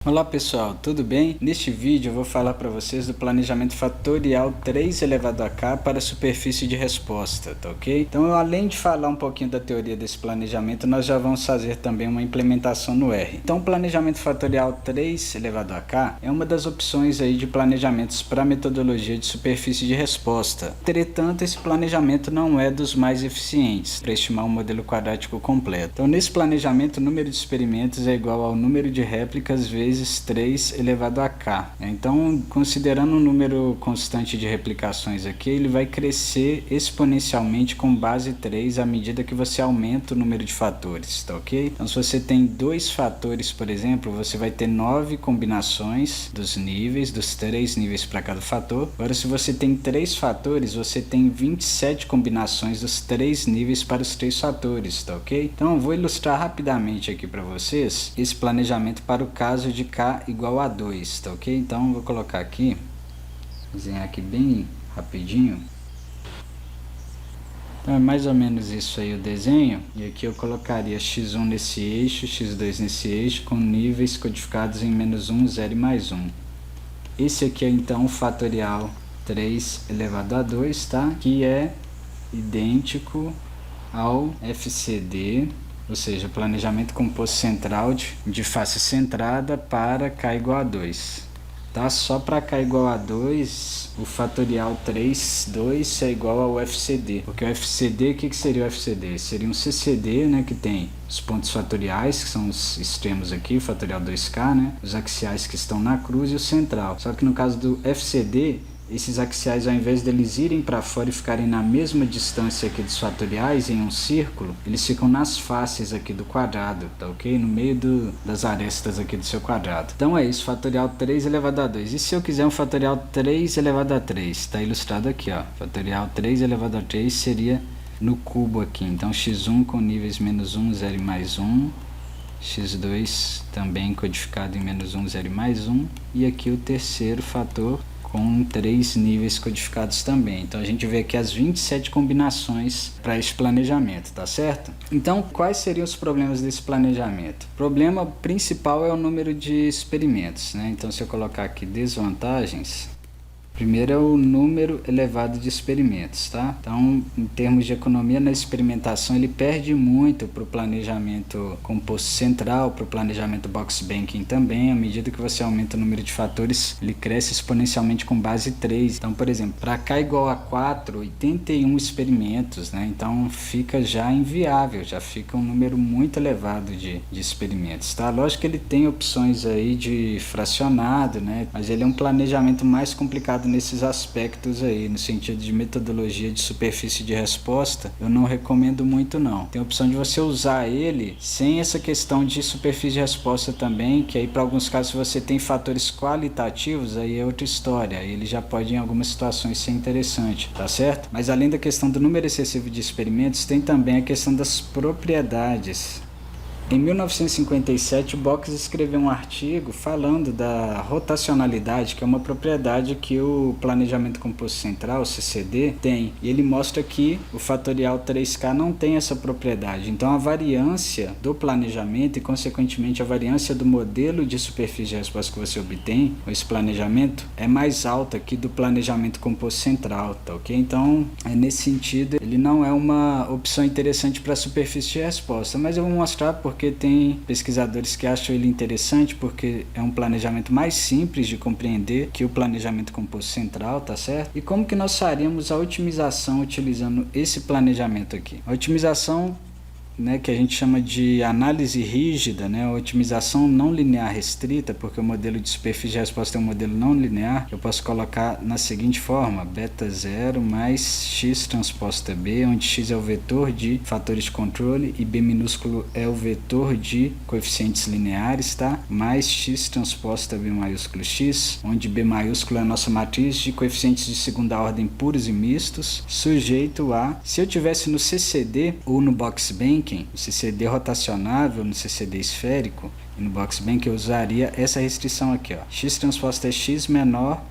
Olá pessoal, tudo bem? Neste vídeo eu vou falar para vocês do planejamento fatorial 3 elevado a k para a superfície de resposta, tá ok? Então, além de falar um pouquinho da teoria desse planejamento, nós já vamos fazer também uma implementação no R. Então, o planejamento fatorial 3 elevado a k é uma das opções aí de planejamentos para a metodologia de superfície de resposta. Entretanto, esse planejamento não é dos mais eficientes para estimar um modelo quadrático completo. Então, nesse planejamento, o número de experimentos é igual ao número de réplicas vezes 3 elevado a k. Então, considerando um número constante de replicações aqui, ele vai crescer exponencialmente com base 3 à medida que você aumenta o número de fatores, tá ok? Então, se você tem 2 fatores, por exemplo, você vai ter 9 combinações dos níveis, dos 3 níveis para cada fator. Agora, se você tem 3 fatores, você tem 27 combinações dos 3 níveis para os 3 fatores, tá ok? Então, eu vou ilustrar rapidamente aqui para vocês esse planejamento para o caso de k igual a 2, tá ok? Então, vou colocar aqui, desenhar aqui bem rapidinho. Então, é mais ou menos isso aí o desenho. E aqui eu colocaria x1 nesse eixo, x2 nesse eixo, com níveis codificados em -1, 0 e mais 1. Esse aqui é então o fatorial 3 elevado a 2, tá? Que é idêntico ao FCD, ou seja, planejamento composto central de face centrada para k igual a 2. Tá? Só para k igual a 2, o fatorial 3, 2 é igual ao FCD. Porque o FCD, o que seria o FCD? Seria um CCD, né, que tem os pontos fatoriais, que são os extremos aqui, o fatorial 2k, né, os axiais que estão na cruz e o central. Só que no caso do FCD, esses axiais, ao invés deles irem para fora e ficarem na mesma distância aqui dos fatoriais, em um círculo, eles ficam nas faces aqui do quadrado, tá ok? No meio das arestas aqui do seu quadrado. Então é isso, fatorial 3 elevado a 2. E se eu quiser um fatorial 3 elevado a 3? Está ilustrado aqui, ó. Fatorial 3 elevado a 3 seria no cubo aqui. Então x1 com níveis -1, 0 e mais 1. x2 também codificado em -1, 0 e mais 1. E aqui o terceiro fator com 3 níveis codificados também. Então a gente vê aqui as 27 combinações para esse planejamento, tá certo? Então, quais seriam os problemas desse planejamento? O problema principal é o número de experimentos, né? Então, se eu colocar aqui desvantagens, primeiro é o número elevado de experimentos, tá? Então, em termos de economia na experimentação, ele perde muito para o planejamento composto central, para o planejamento box banking também. À medida que você aumenta o número de fatores, ele cresce exponencialmente com base 3. Então, por exemplo, para k igual a 4, 81 experimentos, né? Então, fica já inviável, já fica um número muito elevado de experimentos, tá? Lógico que ele tem opções aí de fracionado, né? Mas ele é um planejamento mais complicado nesses aspectos aí, no sentido de metodologia de superfície de resposta, eu não recomendo muito não. Tem a opção de você usar ele sem essa questão de superfície de resposta também, que aí para alguns casos, se você tem fatores qualitativos, aí é outra história, aí ele já pode em algumas situações ser interessante, tá certo? Mas além da questão do número excessivo de experimentos, tem também a questão das propriedades. Em 1957, o Box escreveu um artigo falando da rotacionalidade, que é uma propriedade que o planejamento composto central, o CCD, tem. E ele mostra que o fatorial 3k não tem essa propriedade. Então, a variância do planejamento e, consequentemente, a variância do modelo de superfície de resposta que você obtém com esse planejamento é mais alta que do planejamento composto central, tá ok? Então, nesse sentido, ele não é uma opção interessante para a superfície de resposta, mas eu vou mostrar porque tem pesquisadores que acham ele interessante porque é um planejamento mais simples de compreender que o planejamento composto central, tá certo? E como que nós faríamos a otimização utilizando esse planejamento aqui? A otimização, né, que a gente chama de análise rígida, né, a otimização não linear restrita, porque o modelo de superfície de resposta é um modelo não linear. Eu posso colocar na seguinte forma: beta 0 mais x transposta b, onde x é o vetor de fatores de controle e b minúsculo é o vetor de coeficientes lineares, tá? Mais x transposta b maiúsculo x, onde b maiúsculo é a nossa matriz de coeficientes de segunda ordem puros e mistos, sujeito a, se eu tivesse no CCD ou no box banking, no CCD rotacionável, no CCD esférico e no box bank, eu usaria essa restrição aqui, ó. X transposta é x menor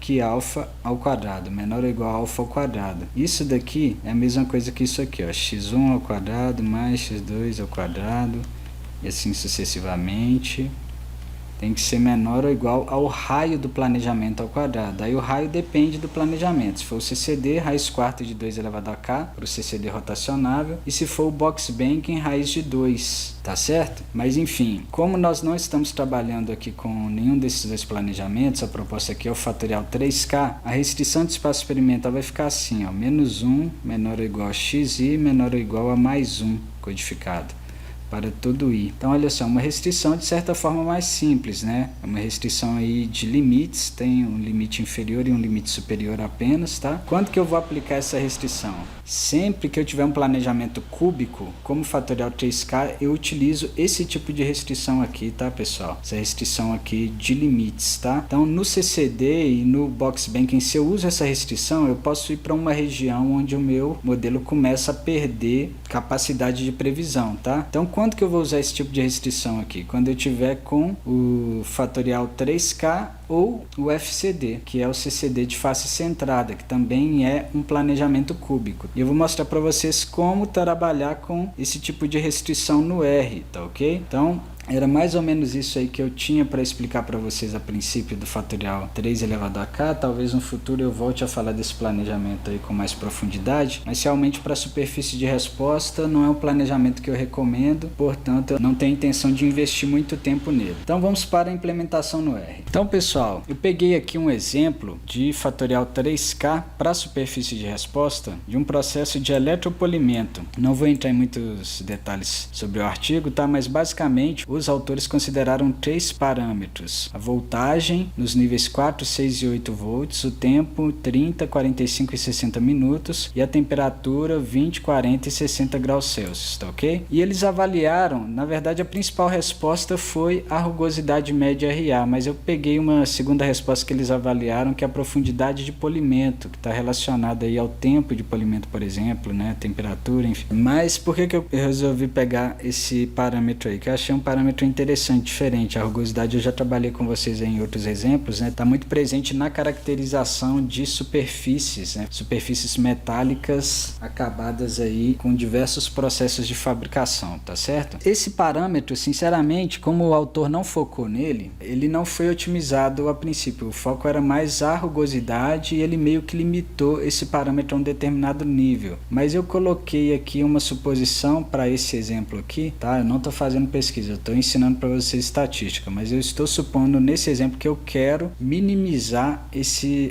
que alfa ao quadrado, menor ou igual a alfa ao quadrado. Isso daqui é a mesma coisa que isso aqui, ó. X1 ao quadrado mais x2 ao quadrado e assim sucessivamente. Tem que ser menor ou igual ao raio do planejamento ao quadrado. Aí o raio depende do planejamento. Se for o CCD, raiz quarta de 2 elevado a k, para o CCD rotacionável. E se for o box banking, raiz de 2, tá certo? Mas enfim, como nós não estamos trabalhando aqui com nenhum desses dois planejamentos, a proposta aqui é o fatorial 3k, a restrição de espaço experimental vai ficar assim, ó, menos 1 menor ou igual a xi menor ou igual a mais 1 codificado para todo i. Então olha só, uma restrição de certa forma mais simples, né? É uma restrição aí de limites, tem um limite inferior e um limite superior apenas, tá? Quando que eu vou aplicar essa restrição? Sempre que eu tiver um planejamento cúbico, como fatorial 3k, eu utilizo esse tipo de restrição aqui, tá, pessoal? Essa restrição aqui de limites, tá? Então no CCD e no box banking, se eu uso essa restrição, eu posso ir para uma região onde o meu modelo começa a perder capacidade de previsão, tá? Então quando que eu vou usar esse tipo de restrição aqui? Quando eu tiver com o fatorial 3k ou o FCD, que é o CCD de face centrada, que também é um planejamento cúbico. E eu vou mostrar para vocês como trabalhar com esse tipo de restrição no R, tá ok? Então, era mais ou menos isso aí que eu tinha para explicar para vocês a princípio do fatorial 3 elevado a k. Talvez no futuro eu volte a falar desse planejamento aí com mais profundidade, mas realmente para a superfície de resposta não é um planejamento que eu recomendo, portanto eu não tenho intenção de investir muito tempo nele. Então vamos para a implementação no R. Então pessoal, eu peguei aqui um exemplo de fatorial 3k para a superfície de resposta de um processo de eletropolimento. Não vou entrar em muitos detalhes sobre o artigo, tá? Mas basicamente os autores consideraram 3 parâmetros: a voltagem nos níveis 4, 6 e 8 volts, o tempo 30, 45 e 60 minutos e a temperatura 20, 40 e 60 graus Celsius, tá ok? E eles avaliaram, na verdade a principal resposta foi a rugosidade média RA, mas eu peguei uma segunda resposta que eles avaliaram, que é a profundidade de polimento, que está relacionada aí ao tempo de polimento, por exemplo, né, temperatura, enfim. Mas por que eu resolvi pegar esse parâmetro aí? Que eu achei um parâmetro interessante, diferente. A rugosidade eu já trabalhei com vocês em outros exemplos, né? Está muito presente na caracterização de superfícies, né? Superfícies metálicas acabadas aí com diversos processos de fabricação, tá certo? Esse parâmetro, sinceramente, como o autor não focou nele, ele não foi otimizado a princípio. O foco era mais a rugosidade e ele meio que limitou esse parâmetro a um determinado nível. Mas eu coloquei aqui uma suposição para esse exemplo aqui, tá? Eu não estou fazendo pesquisa, eu estou ensinando para vocês estatística, mas eu estou supondo nesse exemplo que eu quero minimizar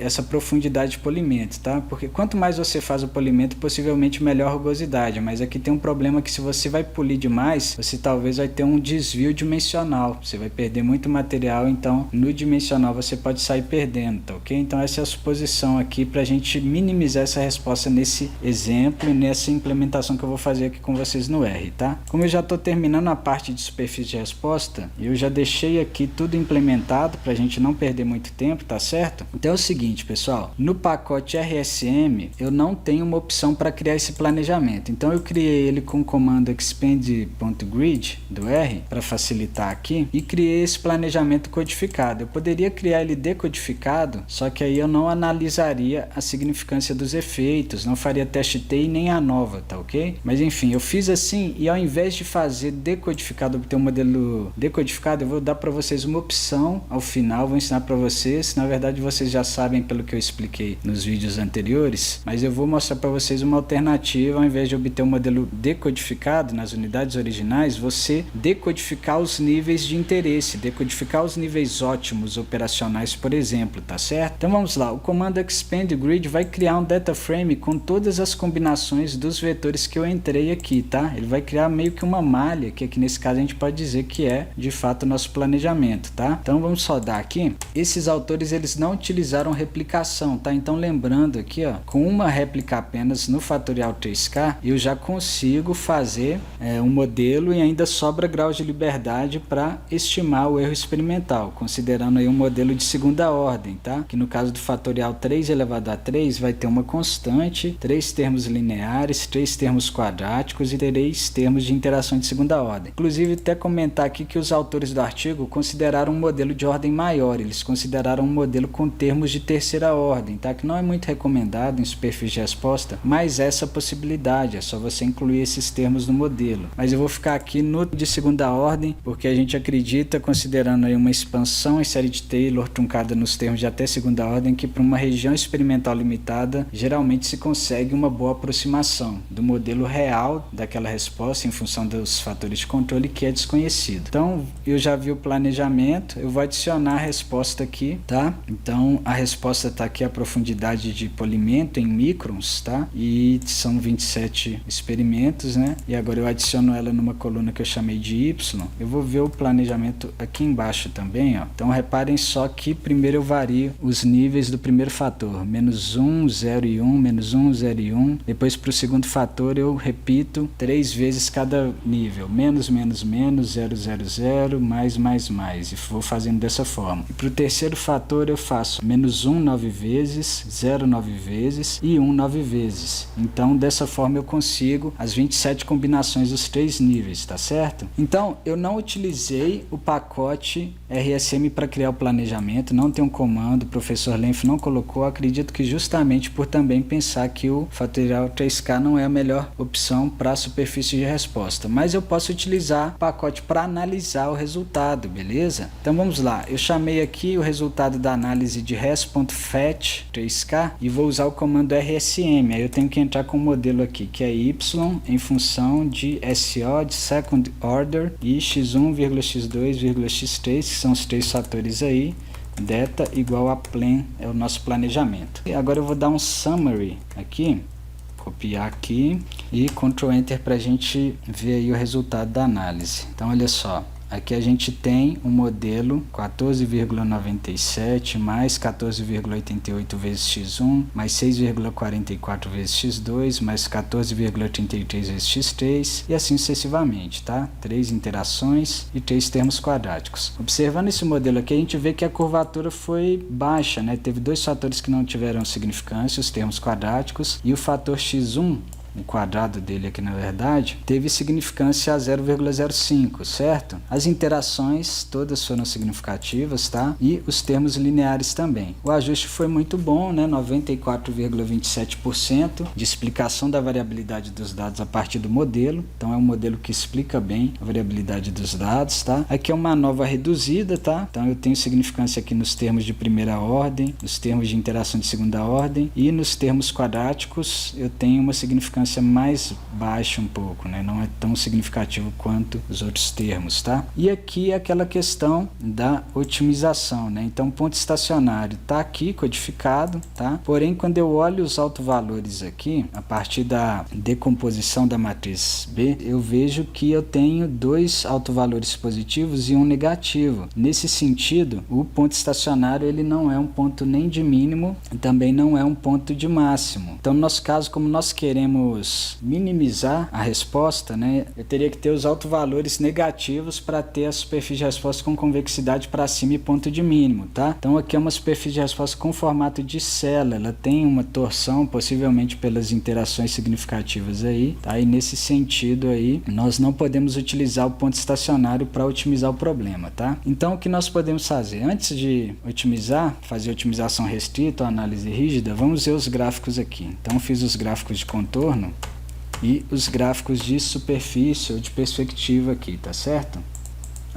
essa profundidade de polimento, tá? Porque quanto mais você faz o polimento, possivelmente melhor a rugosidade, mas aqui tem um problema que se você vai polir demais, você talvez vai ter um desvio dimensional, você vai perder muito material, então no dimensional você pode sair perdendo, tá ok? Então essa é a suposição aqui para a gente minimizar essa resposta nesse exemplo e nessa implementação que eu vou fazer aqui com vocês no R, tá? Como eu já estou terminando a parte de superfície de resposta, eu já deixei aqui tudo implementado para a gente não perder muito tempo, tá certo? Então é o seguinte, pessoal, no pacote RSM eu não tenho uma opção para criar esse planejamento, então eu criei ele com o comando expand.grid do R para facilitar aqui e criei esse planejamento codificado. Eu poderia criar ele decodificado, só que aí eu não analisaria a significância dos efeitos, não faria teste T e nem a nova, tá ok? Mas enfim, eu fiz assim e ao invés de fazer decodificado, obter um modelo decodificado, eu vou dar para vocês uma opção ao final, vou ensinar para vocês. Na verdade vocês já sabem pelo que eu expliquei nos vídeos anteriores, mas eu vou mostrar para vocês uma alternativa. Ao invés de obter um modelo decodificado nas unidades originais, você decodificar os níveis de interesse, decodificar os níveis ótimos operacionais, por exemplo, tá certo? Então vamos lá, o comando expand.grid vai criar um data frame com todas as combinações dos vetores que eu entrei aqui, tá? Ele vai criar meio que uma malha, que aqui nesse caso a gente pode dizer que é de fato o nosso planejamento, tá? Então vamos rodar aqui. Esses autores eles não utilizaram replicação, tá? Então lembrando aqui, ó, com uma réplica apenas no fatorial 3k eu já consigo fazer um modelo e ainda sobra graus de liberdade para estimar o erro experimental, considerando aí um modelo de segunda ordem, tá? Que no caso do fatorial 3 elevado a 3 vai ter uma constante, 3 termos lineares, 3 termos quadráticos e 3 termos de interação de segunda ordem. Inclusive até como comentar aqui que os autores do artigo consideraram um modelo de ordem maior, eles consideraram um modelo com termos de terceira ordem, tá? Que não é muito recomendado em superfície de resposta, mas essa possibilidade, é só você incluir esses termos no modelo. Mas eu vou ficar aqui no de segunda ordem, porque a gente acredita, considerando aí uma expansão em série de Taylor truncada nos termos de até segunda ordem, que para uma região experimental limitada, geralmente se consegue uma boa aproximação do modelo real daquela resposta em função dos fatores de controle que é desconhecido. Então, eu já vi o planejamento, eu vou adicionar a resposta aqui, tá? Então, a resposta está aqui, a profundidade de polimento em microns, tá? E são 27 experimentos, né? E agora eu adiciono ela numa coluna que eu chamei de Y. Eu vou ver o planejamento aqui embaixo também, ó. Então, reparem só que primeiro eu vario os níveis do primeiro fator, menos 1, 0 e 1, menos 1, 0 e 1. Depois, para o segundo fator, eu repito 3 vezes cada nível, menos, menos, menos, 0, 0, 0, mais, e vou fazendo dessa forma. E para o terceiro fator, eu faço menos 1 9 vezes, 0 9 vezes e 1 9 vezes. Então, dessa forma, eu consigo as 27 combinações dos 3 níveis, tá certo? Então, eu não utilizei o pacote RSM para criar o planejamento, não tem um comando, o professor Lenf não colocou, acredito que justamente por também pensar que o fatorial 3K não é a melhor opção para a superfície de resposta, mas eu posso utilizar o pacote para analisar o resultado, beleza? Então vamos lá, eu chamei aqui o resultado da análise de res.fetch 3K e vou usar o comando RSM, aí eu tenho que entrar com o modelo aqui, que é y em função de SO de second order e x1, x2, x3, que são os 3 fatores aí, delta igual a plan, é o nosso planejamento. E agora eu vou dar um summary aqui, copiar aqui e Ctrl Enter para a gente ver aí o resultado da análise. Então olha só, aqui a gente tem um modelo 14,97 mais 14,88 vezes x1 mais 6,44 vezes x2 mais 14,33 vezes x3 e assim sucessivamente, tá? 3 interações e 3 termos quadráticos. Observando esse modelo aqui, a gente vê que a curvatura foi baixa, né? Teve 2 fatores que não tiveram significância, os termos quadráticos e o fator x1, o quadrado dele aqui na verdade, teve significância a 0,05, certo? As interações todas foram significativas, tá? E os termos lineares também. O ajuste foi muito bom, né? 94,27% de explicação da variabilidade dos dados a partir do modelo. Então é um modelo que explica bem a variabilidade dos dados, tá? Aqui é uma nova reduzida, tá? Então eu tenho significância aqui nos termos de primeira ordem, nos termos de interação de segunda ordem e nos termos quadráticos eu tenho uma significância mais baixa um pouco, né? Não é tão significativo quanto os outros termos, tá? E aqui é aquela questão da otimização, né? Então, ponto estacionário está aqui codificado, tá? Porém, quando eu olho os autovalores aqui, a partir da decomposição da matriz B, eu vejo que eu tenho 2 autovalores positivos e um negativo. Nesse sentido, o ponto estacionário ele não é um ponto nem de mínimo, também não é um ponto de máximo. Então, no nosso caso, como nós queremos minimizar a resposta, né, eu teria que ter os autovalores negativos para ter a superfície de resposta com convexidade para cima e ponto de mínimo, tá? Então aqui é uma superfície de resposta com formato de cela, ela tem uma torção, possivelmente pelas interações significativas aí, tá? E nesse sentido aí, nós não podemos utilizar o ponto estacionário para otimizar o problema, tá? Então o que nós podemos fazer? Antes de otimizar, fazer otimização restrita ou análise rígida, vamos ver os gráficos aqui. Então eu fiz os gráficos de contorno e os gráficos de superfície ou de perspectiva aqui, tá certo?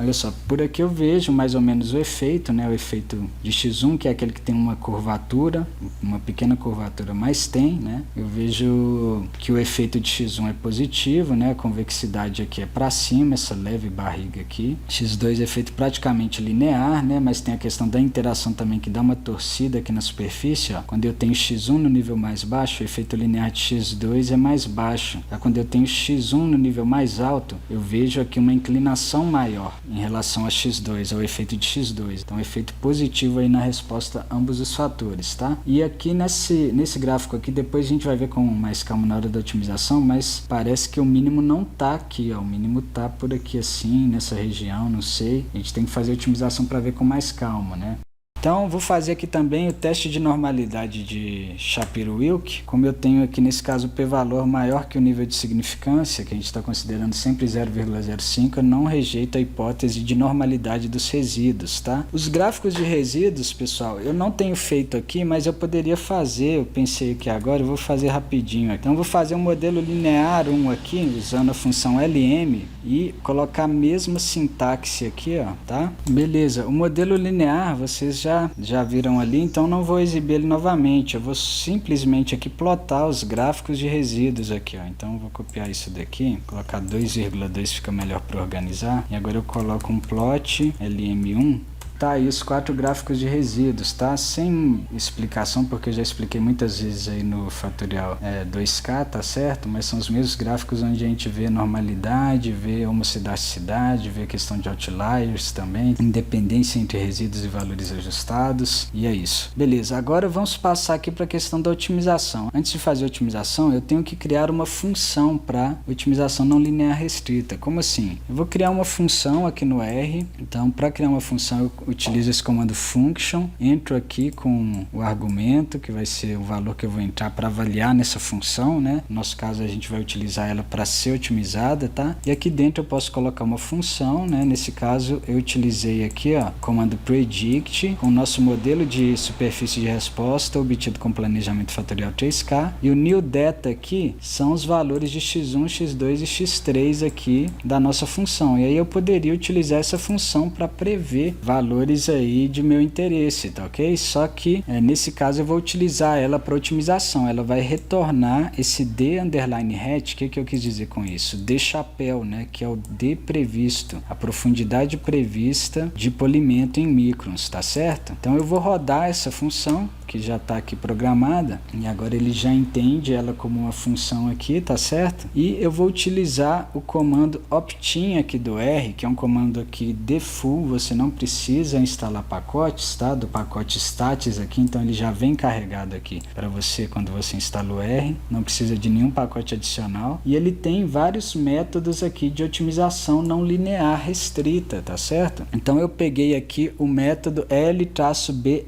Olha só, por aqui eu vejo mais ou menos o efeito, né? O efeito de x1, que é aquele que tem uma curvatura, uma pequena curvatura, mas tem, né? Eu vejo que o efeito de x1 é positivo, né? A convexidade aqui é para cima, essa leve barriga aqui. x2 é efeito praticamente linear, né? Mas tem a questão da interação também que dá uma torcida aqui na superfície, ó. Quando eu tenho x1 no nível mais baixo, o efeito linear de x2 é mais baixo. Já quando eu tenho x1 no nível mais alto, eu vejo aqui uma inclinação maior em relação a x2, ao efeito de x2. Então, efeito positivo aí na resposta a ambos os fatores, tá? E aqui nesse gráfico aqui, depois a gente vai ver com mais calma na hora da otimização, mas parece que o mínimo não tá aqui, ó. O mínimo tá por aqui assim, nessa região, não sei. A gente tem que fazer a otimização para ver com mais calma, né? Então, vou fazer aqui também o teste de normalidade de Shapiro-Wilk. Como eu tenho aqui nesse caso o p-valor maior que o nível de significância, que a gente está considerando sempre 0,05, eu não rejeito a hipótese de normalidade dos resíduos, tá? Os gráficos de resíduos, pessoal, eu não tenho feito aqui, mas eu poderia fazer, eu pensei aqui agora, eu vou fazer rapidinho. Então, eu vou fazer um modelo linear 1 aqui, usando a função LM, e colocar a mesma sintaxe aqui, ó, tá? Beleza, o modelo linear, vocês já viram ali, então não vou exibir ele novamente, eu vou simplesmente aqui plotar os gráficos de resíduos aqui, ó. Então eu vou copiar isso daqui, colocar 2,2 fica melhor para organizar, e agora eu coloco um plot LM1. Tá aí os 4 gráficos de resíduos, tá? Sem explicação, porque eu já expliquei muitas vezes aí no fatorial 2K, tá certo? Mas são os mesmos gráficos onde a gente vê normalidade, vê homocidasticidade, vê questão de outliers também, independência entre resíduos e valores ajustados, e é isso. Beleza, agora vamos passar aqui para a questão da otimização. Antes de fazer a otimização, eu tenho que criar uma função para otimização não linear restrita. Como assim? Eu vou criar uma função aqui no R, então para criar uma função eu utilizo esse comando function, entro aqui com o argumento, que vai ser o valor que eu vou entrar para avaliar nessa função, né? No nosso caso a gente vai utilizar ela para ser otimizada, tá? E aqui dentro eu posso colocar uma função, né? Nesse caso eu utilizei aqui, ó, comando predict, com o nosso modelo de superfície de resposta obtido com planejamento fatorial 3K, e o new data aqui são os valores de x1, x2 e x3 aqui da nossa função. E aí eu poderia utilizar essa função para prever valores aí de meu interesse, tá ok? Só que nesse caso eu vou utilizar ela para otimização, ela vai retornar esse D underline hat. O que eu quis dizer com isso? D chapéu, né? Que é o D previsto, a profundidade prevista de polimento em microns, tá certo? Então eu vou rodar essa função, que já está aqui programada, e agora ele já entende ela como uma função aqui, tá certo? E eu vou utilizar o comando opt-in aqui do R, que é um comando aqui default, você não precisa instalar pacotes, tá? Do pacote statis aqui, então ele já vem carregado aqui para você quando você instala o R, não precisa de nenhum pacote adicional, e ele tem vários métodos aqui de otimização não linear restrita, tá certo? Então eu peguei aqui o método L-BFGS,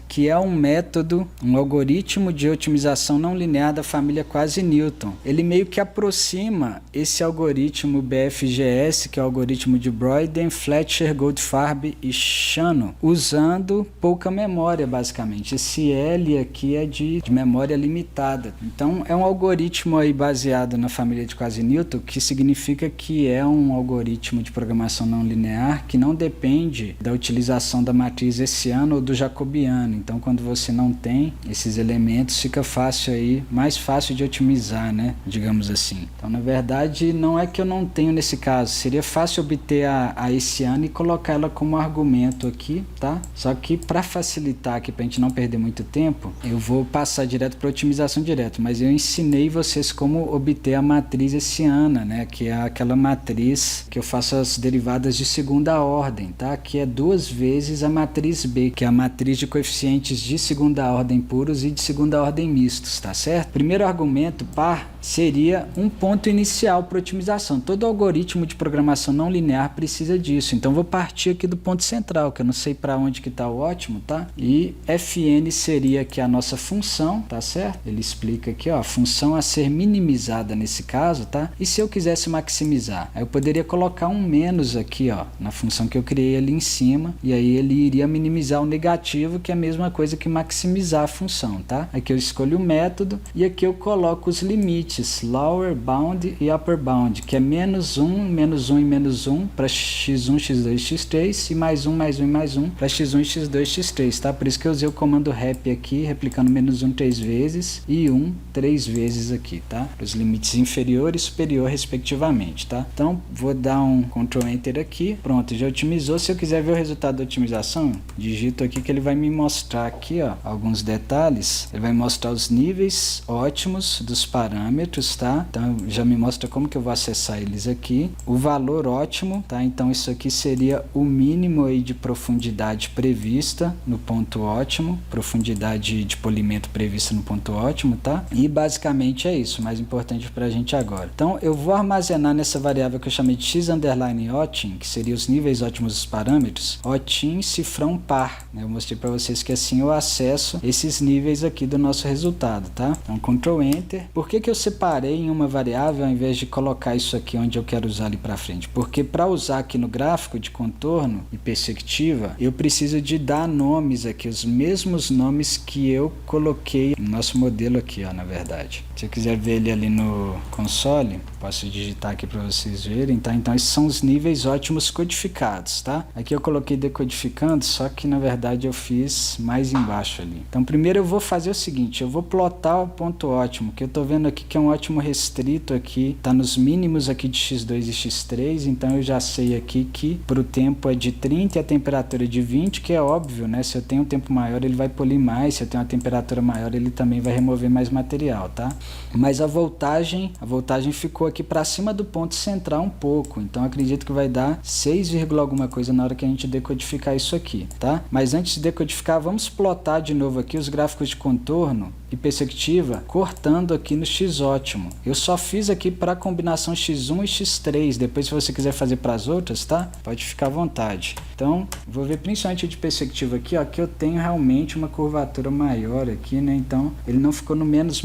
que é um método, um algoritmo de otimização não linear da família Quasi-Newton. Ele meio que aproxima esse algoritmo BFGS, que é o algoritmo de Broyden, Fletcher, Goldfarb e Shano, usando pouca memória, basicamente. Esse L aqui é de memória limitada. Então, é um algoritmo aí baseado na família de Quasi-Newton, que significa que é um algoritmo de programação não linear que não depende da utilização da matriz hessiana ou do jacobiano. Então, quando você não tem esses elementos, fica fácil aí, mais fácil de otimizar, né? Digamos assim. Então, na verdade, não é que eu não tenho nesse caso. Seria fácil obter a hessiana e colocar ela como argumento aqui, tá? Só que para facilitar aqui, pra gente não perder muito tempo, eu vou passar direto para otimização direto. Mas eu ensinei vocês como obter a matriz hessiana, né? Que é aquela matriz que eu faço as derivadas de segunda ordem, tá? Que é 2 vezes a matriz B, que é a matriz de coeficientes de segunda ordem puros e de segunda ordem mistos, tá certo? Primeiro argumento, par, seria um ponto inicial para otimização. Todo algoritmo de programação não linear precisa disso. Então vou partir aqui do ponto central, que eu não sei para onde que está o ótimo, tá? E Fn seria aqui a nossa função, tá certo? Ele explica aqui, ó, a função a ser minimizada nesse caso, tá? E se eu quisesse maximizar? Aí eu poderia colocar um menos aqui, ó, na função que eu criei ali em cima, e aí ele iria minimizar o negativo, que é a mesma coisa que maximizar a função, tá? Aqui eu escolho o método e aqui eu coloco os limites, lower bound e upper bound, que é menos 1 e menos 1 para x1, x2, x3 e mais 1 e mais 1 para x1, x2, x3, tá? Por isso que eu usei o comando rep aqui, replicando menos 1 3 vezes e 1 3 vezes aqui, tá? Os limites inferior e superior respectivamente, tá? Então vou dar um Ctrl Enter aqui, pronto, já otimizou. Se eu quiser ver o resultado da otimização, digito aqui que ele vai me mostrar aqui, ó, alguns detalhes. Ele vai mostrar os níveis ótimos dos parâmetros, parâmetros, tá? Então já me mostra como que eu vou acessar eles aqui. O valor ótimo, tá? Então isso aqui seria o mínimo aí de profundidade prevista no ponto ótimo, profundidade de polimento prevista no ponto ótimo, tá? E basicamente é isso, mais importante pra gente agora. Então eu vou armazenar nessa variável que eu chamei de x_otim, que seria os níveis ótimos dos parâmetros, otim cifrão par, né? Eu mostrei para vocês que assim eu acesso esses níveis aqui do nosso resultado, tá? Então Ctrl Enter. Por que que eu separei em uma variável ao invés de colocar isso aqui onde eu quero usar ali para frente? Porque para usar aqui no gráfico de contorno e perspectiva, eu preciso de dar nomes aqui, os mesmos nomes que eu coloquei no nosso modelo aqui, ó, na verdade. Se eu quiser ver ele ali no console, posso digitar aqui para vocês verem, tá? Então esses são os níveis ótimos codificados, tá? Aqui eu coloquei decodificando, só que na verdade eu fiz mais embaixo ali. Então primeiro eu vou fazer o seguinte, eu vou plotar o ponto ótimo, que eu tô vendo aqui que é um ótimo restrito aqui, tá nos mínimos aqui de x2 e x3, então eu já sei aqui que pro tempo é de 30 e a temperatura é de 20, que é óbvio, né? Se eu tenho um tempo maior ele vai polir mais, se eu tenho uma temperatura maior ele também vai remover mais material, tá? Mas a voltagem ficou aqui para cima do ponto central um pouco, então acredito que vai dar 6, alguma coisa na hora que a gente decodificar isso aqui, tá? Mas antes de decodificar, vamos plotar de novo aqui os gráficos de contorno e perspectiva, cortando aqui no x ótimo. Eu só fiz aqui para a combinação x1 e x3, depois se você quiser fazer para as outras, tá? Pode ficar à vontade. Então, vou ver principalmente de perspectiva aqui, ó, que eu tenho realmente uma curvatura maior aqui, né? Então, ele não ficou no menos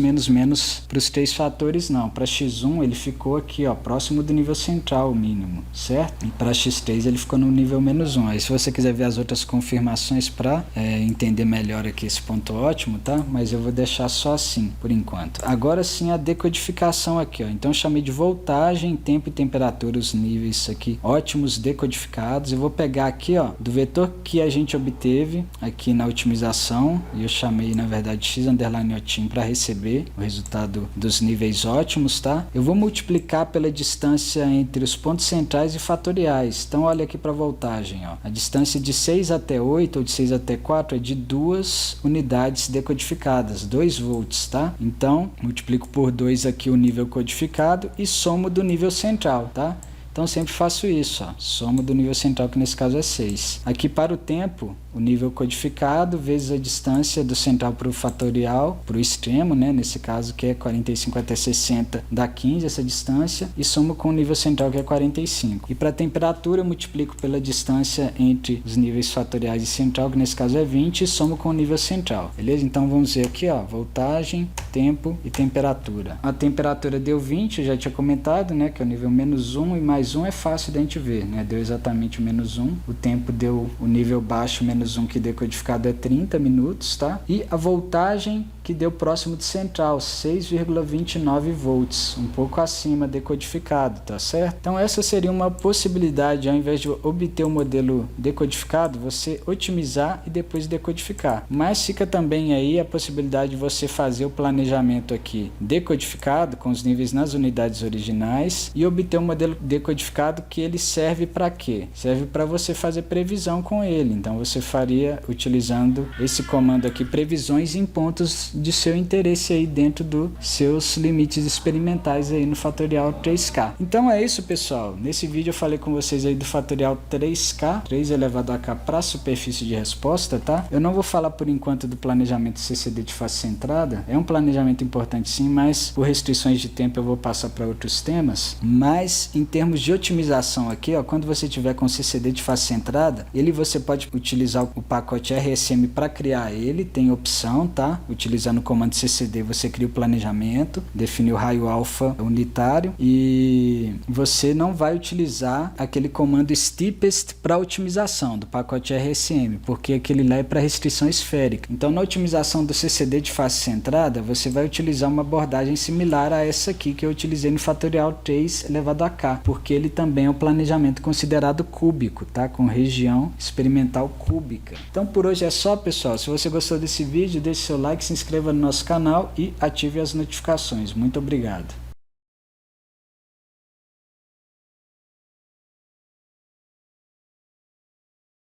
para os 3 fatores, não. Para x1 ele ficou aqui, ó, próximo do nível central, o mínimo, certo? E para x3 ele ficou no nível -1. Aí se você quiser ver as outras confirmações para entender melhor aqui esse ponto ótimo, tá? Mas eu vou deixar só assim, por enquanto. Agora sim a decodificação aqui, ó. Então eu chamei de voltagem, tempo e temperatura, os níveis aqui ótimos decodificados. Eu vou pegar aqui, ó, do vetor que a gente obteve aqui na otimização, e eu chamei na verdade x_otim para receber o resultado dos níveis ótimos, tá? Eu vou multiplicar pela distância entre os pontos centrais e fatoriais. Então olha aqui para a voltagem, ó. A distância de 6 até 8 ou de 6 até 4 é de 2 unidades decodificadas, 2 volts, tá? Então multiplico por 2 aqui o nível codificado e somo do nível central, tá? Então sempre faço isso, ó, somo do nível central, que nesse caso é 6. Aqui para o tempo, o nível codificado vezes a distância do central para o fatorial, para o extremo, né, nesse caso que é 45 até 60, dá 15 essa distância, e somo com o nível central que é 45. E para a temperatura eu multiplico pela distância entre os níveis fatoriais e central, que nesse caso é 20, e somo com o nível central, beleza? Então vamos ver aqui, ó, voltagem, tempo e temperatura. A temperatura deu 20, eu já tinha comentado, né, que é o nível -1 e mais 1 é fácil da gente ver, né, deu exatamente o -1, o tempo deu o nível baixo -1, que decodificado é 30 minutos, tá? E a voltagem que deu próximo de central, 6,29 volts, um pouco acima decodificado, tá certo? Então essa seria uma possibilidade, ao invés de obter o modelo decodificado, você otimizar e depois decodificar. Mas fica também aí a possibilidade de você fazer o planejamento aqui decodificado, com os níveis nas unidades originais, e obter um modelo decodificado que ele serve para quê? Serve para você fazer previsão com ele. Então você faria utilizando esse comando aqui, previsões em pontos de seu interesse aí dentro dos seus limites experimentais aí no fatorial 3K. Então é isso, pessoal. Nesse vídeo eu falei com vocês aí do fatorial 3K, 3 elevado a K para a superfície de resposta, tá? Eu não vou falar por enquanto do planejamento CCD de face centrada. É um planejamento importante sim, mas por restrições de tempo eu vou passar para outros temas. Mas em termos de otimização aqui, ó, quando você tiver com CCD de face centrada, você pode utilizar o pacote RSM para criar ele, tem opção, tá? Utilizando o comando CCD você cria o planejamento, define o raio alfa unitário, e você não vai utilizar aquele comando steepest para otimização do pacote RSM, porque aquele lá é para restrição esférica. Então na otimização do CCD de face centrada, você vai utilizar uma abordagem similar a essa aqui que eu utilizei no fatorial 3 elevado a K, porque ele também é um planejamento considerado cúbico, tá? Com região experimental cúbica. Então por hoje é só, pessoal. Se você gostou desse vídeo, deixe seu like, se inscreva no nosso canal e ative as notificações. Muito obrigado.